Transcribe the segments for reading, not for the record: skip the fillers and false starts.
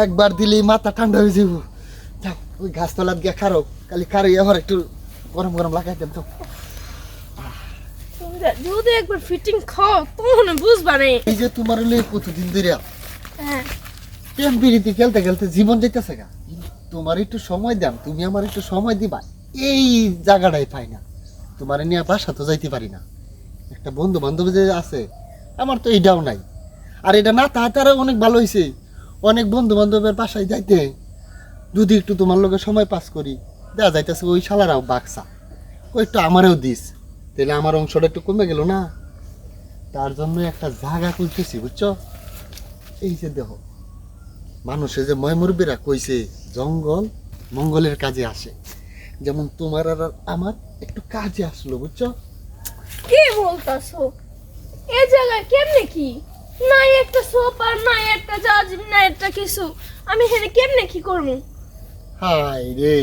একবার দিলেই মাথা ঠান্ডা হয়ে যাব। যাও ওই গাছতলাত গিয়া খারো, খালি খারো আবার একটু গরম গরম লাগাই দেন তো। তুমি যদি একবার ফিটিং খাও তখন বুঝবা না। এই যে তোমার হলে কতদিন ধরে হ্যাঁ প্রেম বিরতি খেলতে খেলতে জীবন যাইতেছে গা। তোমার একটু সময় দাম, তুমি আমার একটু সময় দিবা, এই জায়গাটাই পাই না। তোমার নিয়ে বাসা তো যাইতে পারি না। একটা বন্ধু বান্ধব যে আছে আমার তো এইটাও নাই। আর এটা না তাড়াতাড়ি অনেক ভালো হয়েছে, অনেক বন্ধু বান্ধবের বাসায় যাইতে যদি একটু তোমার লগে সময় পাস করি, দেওয়া যাইতেছে ওই শালারাও বাক্সা ওই একটু আমারও দিস, তাহলে আমার অংশটা একটু কমে গেল না। তার জন্য একটা জায়গা খুঁজতেছি, বুঝছো? এই যে দেখো, মানুষে যে ময়মুরবিরা কইছে জঙ্গল মঙ্গলের কাজে আসে, যেমন তোমার আর আমার একটু কাজে আসলো, বুঝছো? কি বলতাছো? এই জায়গায় কেমনে কি নাই একটা সোফা, নাই একটা জাজিম, নাই একটা কিছু, আমি এখানে কেমনে কি করবো? হাই রে,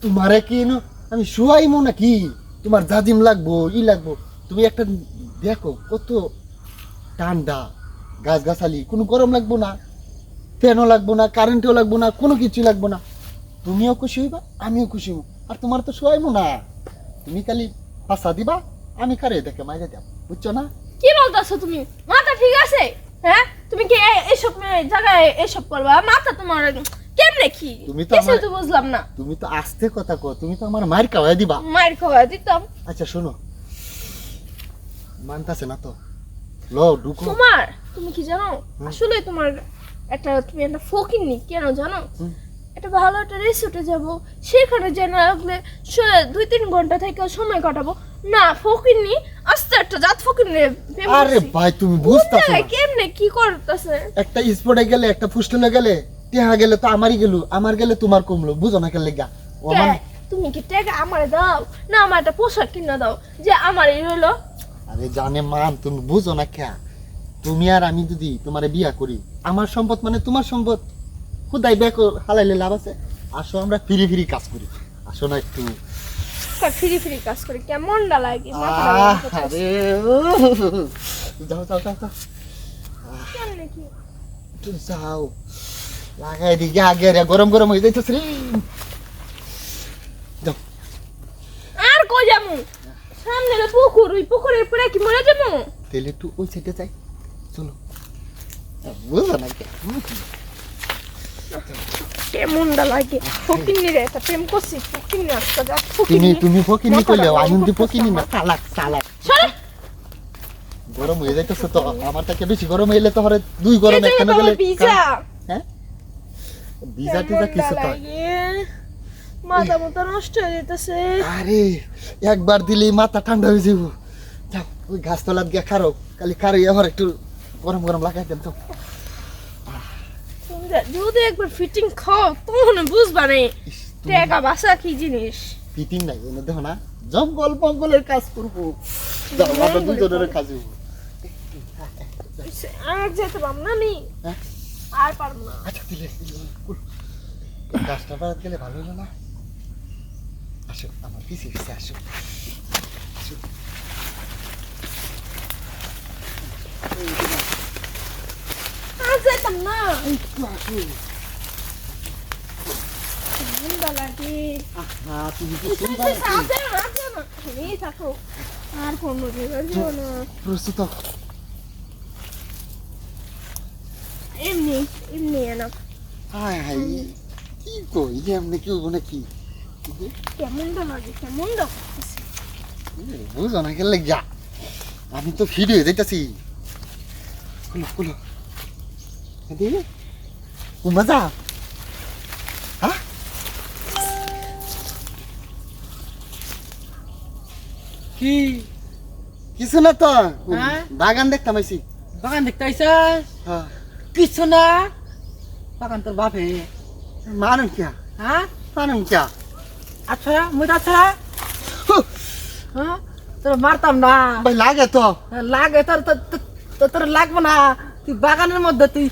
তোমারে কি আমি শুয়াইমো নাকি? তোমার জাজিম লাগবো, ই লাগবো। তুমি একটা দেখো কত ঠান্ডা, গাছগাছালি, কোনো গরম লাগবো না, ফ্যানও লাগবো না, কারেন্টও লাগবো না, কোনো কিছু লাগবো না। তুমিও খুশি হইবা, আমিও খুশি হইব। আর তোমার তো শুয়াইমো না, তুমি খালি পাশা দিবা, আমি কারে দেখে মাইরে দেব, বুঝছো না? কি বলতাছো তুমি? মাথা ঠিক আছে? হ্যাঁ, তুমি কি এইসব জায়গায় এসব করবা? মাথা তোমার কেমনে কি? তুমি তো কিছু তো বুঝলাম না। তুমি তো আস্তে কথা কও, তুমি তো আমার মায়ের খাওয়াই দিবা। মায়ের খাওয়া দিতাম। আচ্ছা শোনো, মানতাছে না তো, লো ঢুকো। তুমি কি জানো, আসলে তুমি একটা ফকিন্নি, কেন জানো? একটা ভালো একটা রিসোর্টে যাব, সেখানে যেন লাগলে 2-3 ঘন্টা থেকে সময় কাটাবো না। ফকিন্নি আস্তে একটা জাত ফকিন্নি। আরে ভাই তুমি বুঝতাছো না, কেমনে কি করতেছে? একটা স্পটে গেলে, একটা ফুস্টলে গেলে, টেহা গেলে তো আমারই গেল, আমার গেলে তোমার কমলো, বুঝো না কেন লেগা? ও আমার তুমি কি টাকা আমারে দাও না আমার একটা পোশাক কিনে দাও যে আমারই রইলো? আরে জানে মান, তুমি বুঝো না কে? তুমি আর আমি যদি তোমারে বিয়া করি, আমার সম্পদ মানে তোমার সম্পদ, খুদাই ব্যাক হালাইলে লাভ আছে। আসো আমরা ফিরি ফিরি কাজ করি, আসো না একটু। ফ্রি ফ্রি কাজ করে কেমনটা লাগে? আরে যাও যাও যাও যাও, কেমনে কি? একটু যাও, লাগাই দিকে আগে রে, গরম গরম হয়ে যাইতেছে রে। যাও। আর কই যামু? সামনে রে পুকুর, ওই পুকুরের পরে কি মরে যামু? তাহলে একটু ওই সাইডে যাই, চলো। বুঝো না কে? কেমনটা লাগে? ফকিন্নি রে, একটা প্রেম করছি, ফকিন্নি আসতে যা তুমি ফকিন্নি। তুমি ফকিনি কইলে মাথাটা আমি কিন্তু গরম ফকিনি না, করতেছে চালাক চালাক। সরে। গরম হয়ে যাইতেছে তো, আমার থেকে বেশি গরম হইলে তো হরে দুই গরম এই একখানে জায়গাটা গেলে আমার ভিজা। হ্যাঁ ভিজা টিজা কিছু তো। মাথা মতো নষ্ট হয়ে যেতেছে। আরে একবার দিলেই মাথা ঠান্ডা হয়ে যাব। যাও ওই গাছতলাত গিয়া খারো, খালি খারো আবার একটু গরম গরম লাগাই দেন তো। যদি একবার ফিটিং খাও তখন বুঝবা না টাকা বাসা কি জিনিস। ফিটিং নাই এনে দেখো না, জঙ্গল মঙ্গলের কাজ করবো। যাও আমরা দুজনের কাজ হইব। আর যেতে পারবো না আমি, হ্যাঁ? আর পারবো না। আচ্ছা দিলে গাছটা বাড়াতে গেলে ভালো হলো না। আসো আমার পিছিয়ে পিছিয়ে আসো, আসো। আর যেতাম না। একটু আসো। ঠান্ডা লাগে। আহা, তুমি কি শুনবা নাকি? আসে না, আসে না। এই থাকো। আর কোনো জায়গায় যেও না। প্রস্তুত হও। এমনি এমনি না। হায় হায়, কি কই এমনি কি হইব নাকি? কেমনটা লাগে, কেমনটা করতেছে। বুঝো না গেলে যা, আমি তো ফিট হয়ে যাইতাছি। খুলো খুলো এদিকে মজা। হ্যাঁ কি কিছু না তো, হ্যাঁ? বাগান দেখতাম আইছি। বাগান দেখতে আইসাস? হ্যাঁ কিছু না, বাগান তোর বাপে। মানুন কিয়া, হ্যাঁ মানুন কিয়া। আচ্ছা মুই আচ্ছা, হ্যাঁ তোর মারতাম না। ভাই লাগে তো। লাগে তোর তোর লাগবো না। তুই বাগানের মধ্যে তুই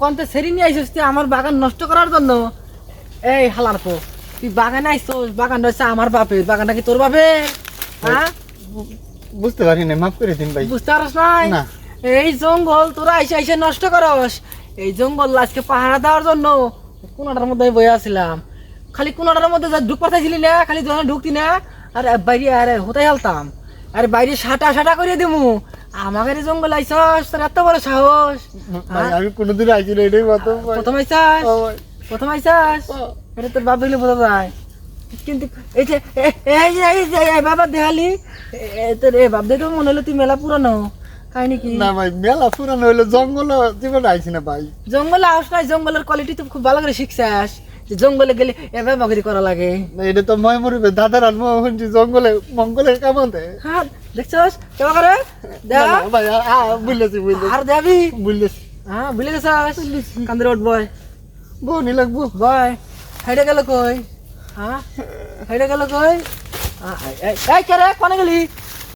কন্তে সেরি নিয়ে আইসিস তুই আমার বাগান নষ্ট করার জন্য। এই হালার পো, তুই বাগানে আইসোস, বাগান রয়েছে আমার বাপের, বাগানটা কি তোর বাপের? হ্যাঁ বুঝতে পারি না, মাফ করে দিন ভাই। বুঝতে পারস নাই? না। এই জঙ্গল তোরা আইসে আইসে নষ্ট করস। এই জঙ্গল আজকে পাহারা দেওয়ার জন্য কোনাটার মধ্যে আমি বয়ে আসছিলাম। খালি কোনাটার মধ্যে যা ঢুক পাঠাইছিলি না, খালি যখন ঢুকতি না আর বাইরে আরে হতাই হালতাম, আর বাইরে সাটা সাটা করিয়ে দিমু। আমাকে এই জঙ্গল আইসস, তোর এত বড় সাহস। ভাই আমি কোনোদিন আইছি না, এটাই প্রথম ভাই। প্রথম আইসাস, ও ভাই। প্রথম আইসাস, এটা তোর বাপ দেখলে বোঝা যায়। কিন্তু এই যে এই বাবা দেখালি তোর এ বাপ দেখে মনে হলো তুই মেলা পুরানো কাহিনী কি। না ভাই মেলা পুরানো হইলো, জঙ্গল জীবনে আইছি না ভাই। জঙ্গলে আস নাই, জঙ্গলের কোয়ালিটি তো খুব ভালো করে শিখছাস যে জঙ্গলে গেলে এভাবে মগরি করা লাগে। না, এটা তো ময় মরিবে দাদার আর মোহন জঙ্গলে মঙ্গলের কামাতে। হ্যাঁ দেখছস কেমন করে দেখ ভাই বুঝলেছি আর দেবি। বুঝলেছি। হ্যাঁ ভুলে গেছাস, কান্দের ওঠ বয় বউনি লাগবো। বয়। হেঁটে গেল কই? হ্যাঁ হেঁটে গেল কই? এই কে রে কোনে গেলি?